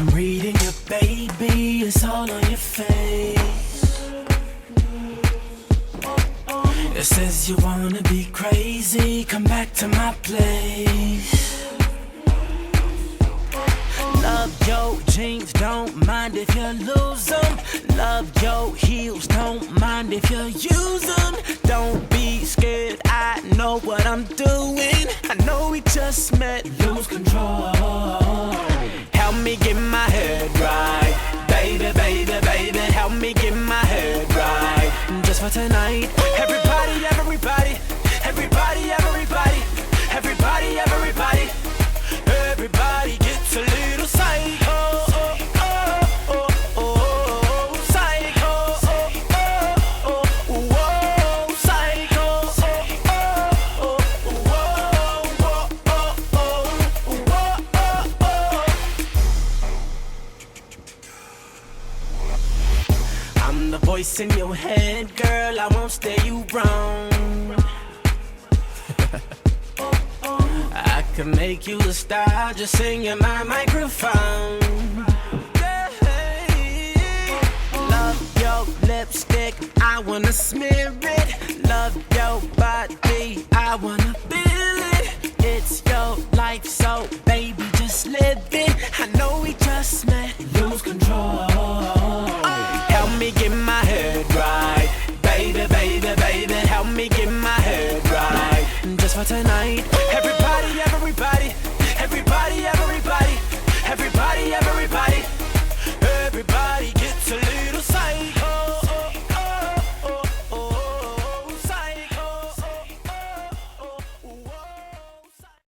I'm reading your baby, it's all on your face. It says you wanna be crazy, come back to my place. Love your jeans, don't mind if you lose them. Love your heels, don't mind if you use them. Don't be scared, I know what I'm doing. I know we just met, lose control. Help me get my head right. Baby, baby, baby, help me get my head right. Just for tonight. Everybody, everybody, everybody, everybody, everybody, everybody, everybody gets a little psycho. I'm the voice in your head, girl, I won't steer you wrong. I can make you a star, just sing in my microphone. Love your lipstick, I wanna smear it. Love your body, I wanna feel it. It's your life, so baby, just live it. I know we just met, lose control. Help me get my head right. Baby, baby, baby, help me get my head right. Just for tonight, everybody.